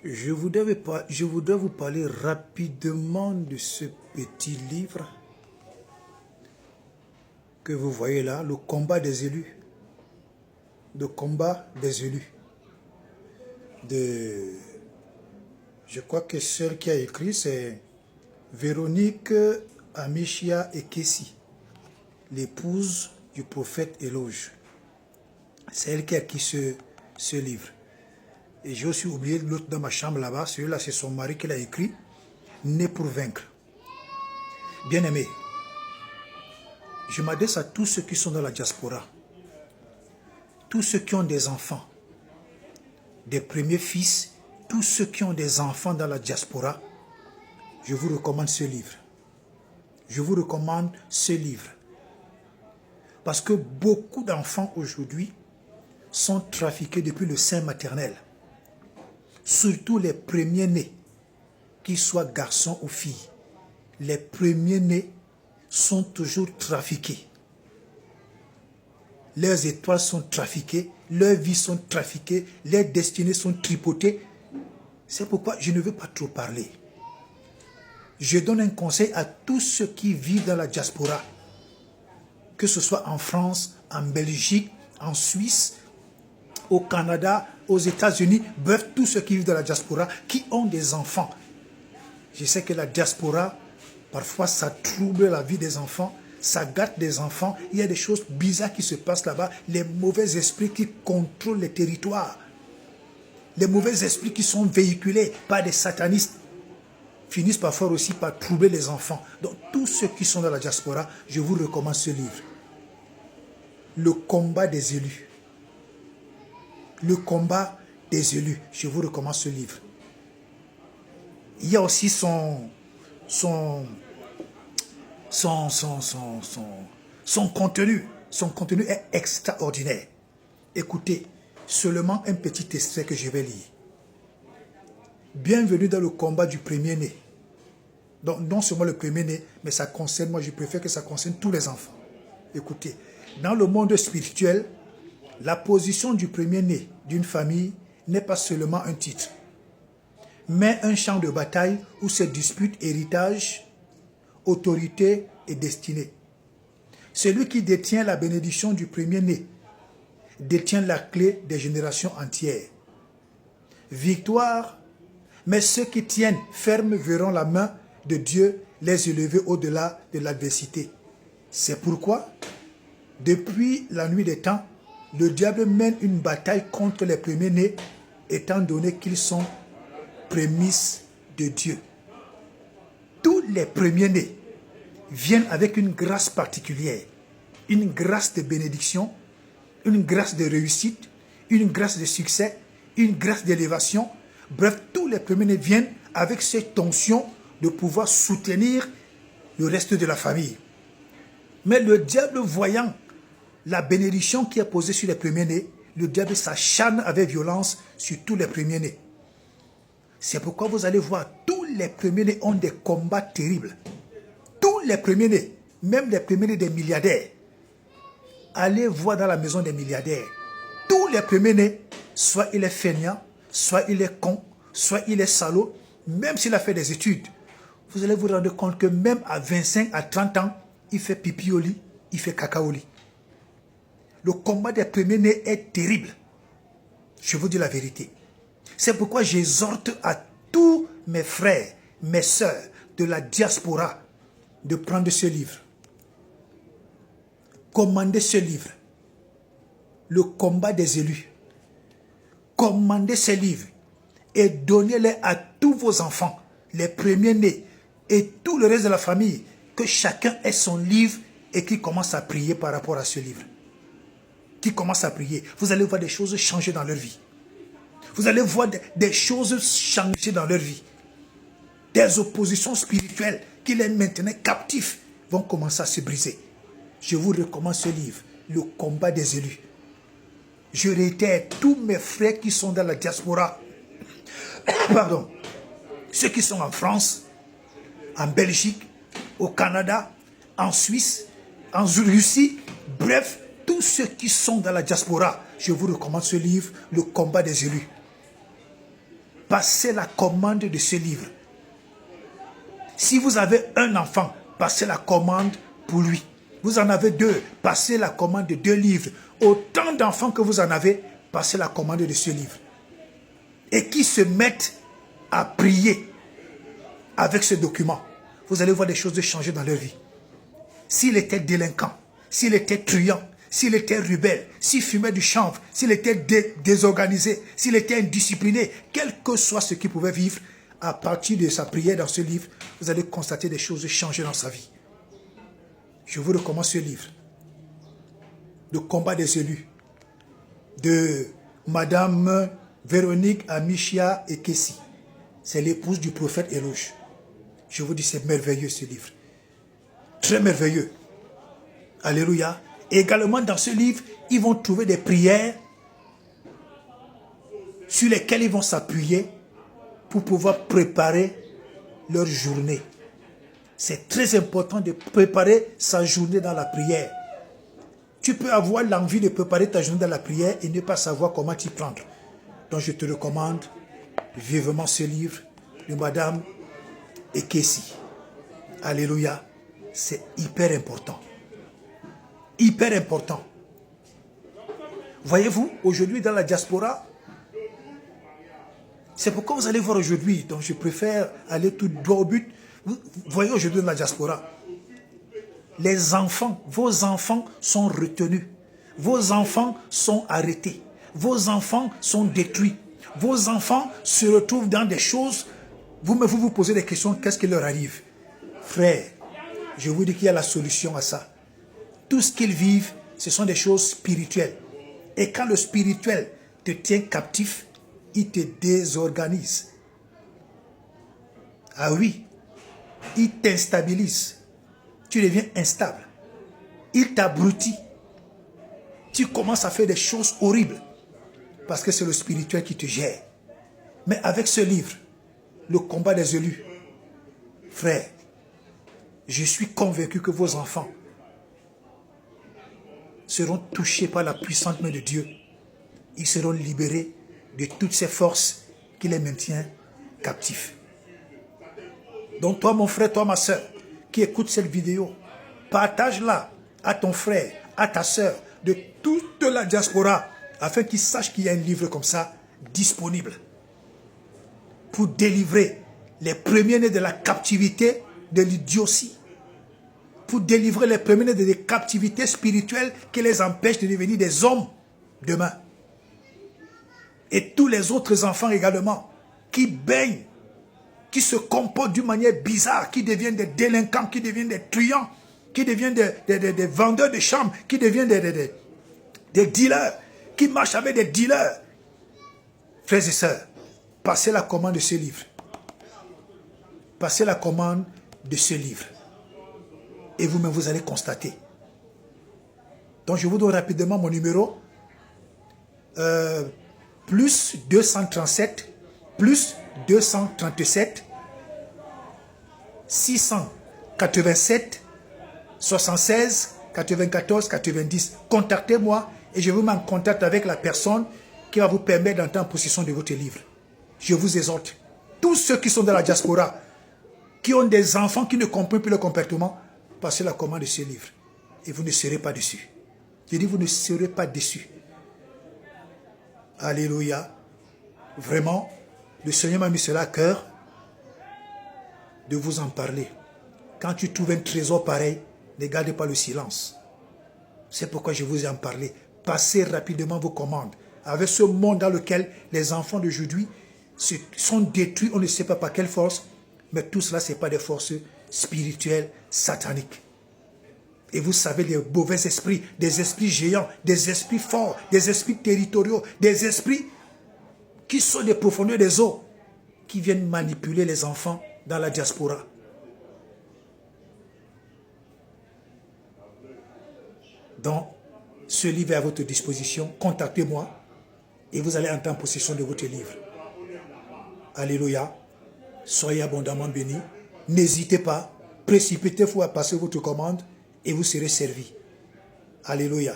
Je voudrais vous parler rapidement de ce petit livre que vous voyez là, le combat des élus. Le combat des élus. Je crois que celle qui a écrit, c'est Véronique Amichia Ekesi, l'épouse du prophète Éloge. C'est elle qui a écrit ce livre. Et j'ai aussi oublié l'autre dans ma chambre là-bas. Celui-là, c'est son mari qui l'a écrit. Né pour vaincre. Bien-aimé, je m'adresse à tous ceux qui sont dans la diaspora. Tous ceux qui ont des enfants. Des premiers fils. Tous ceux qui ont des enfants dans la diaspora. Je vous recommande ce livre. Je vous recommande ce livre. Parce que beaucoup d'enfants aujourd'hui sont trafiqués depuis le sein maternel. Surtout les premiers-nés, qu'ils soient garçons ou filles. Les premiers-nés sont toujours trafiqués. Leurs étoiles sont trafiquées, leurs vies sont trafiquées, leurs destinées sont tripotées. C'est pourquoi je ne veux pas trop parler. Je donne un conseil à tous ceux qui vivent dans la diaspora, que ce soit en France, en Belgique, en Suisse, au Canada, aux États-Unis, bref, tous ceux qui vivent dans la diaspora, qui ont des enfants. Je sais que la diaspora, parfois, ça trouble la vie des enfants, ça gâte des enfants. Il y a des choses bizarres qui se passent là-bas. Les mauvais esprits qui contrôlent les territoires. Les mauvais esprits qui sont véhiculés par des satanistes finissent parfois aussi par troubler les enfants. Donc, tous ceux qui sont dans la diaspora, je vous recommande ce livre. Le combat des élus. Le combat des élus. Je vous recommande ce livre. Il y a aussi son contenu. Son contenu est extraordinaire. Écoutez, seulement un petit extrait que je vais lire. Bienvenue dans le combat du premier-né. Donc, non seulement le premier-né, mais ça concerne, moi je préfère que ça concerne tous les enfants. Écoutez, dans le monde spirituel, la position du premier-né d'une famille n'est pas seulement un titre, mais un champ de bataille où se disputent héritage, autorité et destinée. Celui qui détient la bénédiction du premier-né détient la clé des générations entières. Victoire, mais ceux qui tiennent ferme verront la main de Dieu les élever au-delà de l'adversité. C'est pourquoi, depuis la nuit des temps, le diable mène une bataille contre les premiers-nés, étant donné qu'ils sont prémices de Dieu. Tous les premiers-nés viennent avec une grâce particulière, une grâce de bénédiction, une grâce de réussite, une grâce de succès, une grâce d'élévation. Bref, tous les premiers-nés viennent avec cette onction de pouvoir soutenir le reste de la famille. Mais le diable, voyant la bénédiction qui est posée sur les premiers-nés, le diable s'acharne avec violence sur tous les premiers-nés. C'est pourquoi vous allez voir, tous les premiers-nés ont des combats terribles. Tous les premiers-nés, même les premiers-nés des milliardaires. Allez voir dans la maison des milliardaires. Tous les premiers-nés, soit il est feignant, soit il est con, soit il est salaud, même s'il a fait des études. Vous allez vous rendre compte que même à 25, à 30 ans, il fait pipi au lit, il fait caca au lit. Le combat des premiers-nés est terrible. Je vous dis la vérité. C'est pourquoi j'exhorte à tous mes frères, mes sœurs de la diaspora de prendre ce livre. Commandez ce livre. Le combat des élus. Commandez ce livre et donnez-les à tous vos enfants, les premiers-nés et tout le reste de la famille, que chacun ait son livre et qui commence à prier par rapport à ce livre. Qui commence à prier. Vous allez voir des choses changer dans leur vie. Vous allez voir des choses changer dans leur vie. Des oppositions spirituelles qui les maintenaient captifs vont commencer à se briser. Je vous recommande ce livre, Le combat des élus. Je réitère, tous mes frères qui sont dans la diaspora, pardon, ceux qui sont en France, en Belgique, au Canada, en Suisse, en Russie, bref, tous ceux qui sont dans la diaspora, je vous recommande ce livre, Le combat des élus. passez la commande de ce livre. Si vous avez un enfant, passez la commande pour lui. Vous en avez 2, passez la commande de 2 livres. Autant d'enfants que vous en avez, passez la commande de ce livre. Et qui se mettent à prier avec ce document, vous allez voir des choses changer dans leur vie. S'il était délinquant, s'il était truand, s'il était rebelle, s'il fumait du chanvre, s'il était désorganisé, s'il était indiscipliné, quel que soit ce qu'il pouvait vivre, à partir de sa prière dans ce livre, vous allez constater des choses changer dans sa vie. Je vous recommande ce livre. Le combat des élus. De Madame Véronique Amichia Ekessi. C'est l'épouse du prophète Éloge. Je vous dis, c'est merveilleux ce livre. Très merveilleux. Alléluia. Et également dans ce livre, ils vont trouver des prières sur lesquelles ils vont s'appuyer pour pouvoir préparer leur journée. C'est très important de préparer sa journée dans la prière. Tu peux avoir l'envie de préparer ta journée dans la prière et ne pas savoir comment t'y prendre. Donc je te recommande vivement ce livre de Madame Ekessi. Alléluia. C'est hyper important. Hyper important. Voyez-vous, aujourd'hui dans la diaspora, c'est pourquoi vous allez voir aujourd'hui, donc je préfère aller tout droit au but. Vous voyez aujourd'hui dans la diaspora, les enfants, vos enfants sont retenus. Vos enfants sont arrêtés. Vos enfants sont détruits. Vos enfants se retrouvent dans des choses, vous posez des questions, qu'est-ce qui leur arrive? Frère, je vous dis qu'il y a la solution à ça. Tout ce qu'ils vivent, ce sont des choses spirituelles. Et quand le spirituel te tient captif, il te désorganise. Ah oui, il t'instabilise. Tu deviens instable. Il t'abrutit. Tu commences à faire des choses horribles. Parce que c'est le spirituel qui te gère. Mais avec ce livre, le combat des élus, frère, je suis convaincu que vos enfants seront touchés par la puissante main de Dieu. Ils seront libérés de toutes ces forces qui les maintiennent captifs. Donc toi, mon frère, toi, ma soeur, qui écoute cette vidéo, partage-la à ton frère, à ta soeur, de toute la diaspora, afin qu'ils sachent qu'il y a un livre comme ça disponible pour délivrer les premiers-nés de la captivité de l'idiotie, pour délivrer les premiers-nés de la captivité spirituelle qui les empêche de devenir des hommes demain. Et tous les autres enfants également qui baignent, qui se comportent d'une manière bizarre, qui deviennent des délinquants, qui deviennent des truands, qui deviennent des vendeurs de chambres, qui deviennent des dealers, qui marchent avec des dealers. Frères et sœurs, passez la commande de ce livre. Passez la commande de ce livre. Et vous-même, vous allez constater. Donc, je vous donne rapidement mon numéro. Plus 237, plus 237, 687, 76, 94, 90. Contactez-moi et je vous mets en contact avec la personne qui va vous permettre d'entrer en possession de votre livre. Je vous exhorte. Tous ceux qui sont dans la diaspora, qui ont des enfants qui ne comprennent plus le comportement, passez la commande de ce livre. Et vous ne serez pas déçus. Je dis, vous ne serez pas déçus. Alléluia. Vraiment, le Seigneur m'a mis cela à cœur de vous en parler. Quand tu trouves un trésor pareil, ne gardez pas le silence. C'est pourquoi je vous ai en parlé. Passez rapidement vos commandes. Avec ce monde dans lequel les enfants d'aujourd'hui sont détruits, on ne sait pas par quelle force, mais tout cela, ce n'est pas des forces spirituelles, sataniques. Et vous savez, les mauvais esprits, des esprits géants, des esprits forts, des esprits territoriaux, des esprits qui sont des profondeurs des eaux, qui viennent manipuler les enfants dans la diaspora. Donc, ce livre est à votre disposition. Contactez-moi et vous allez entrer en possession de votre livre. Alléluia. Soyez abondamment bénis. N'hésitez pas. Précipitez-vous à passer votre commande et vous serez servis. Alléluia.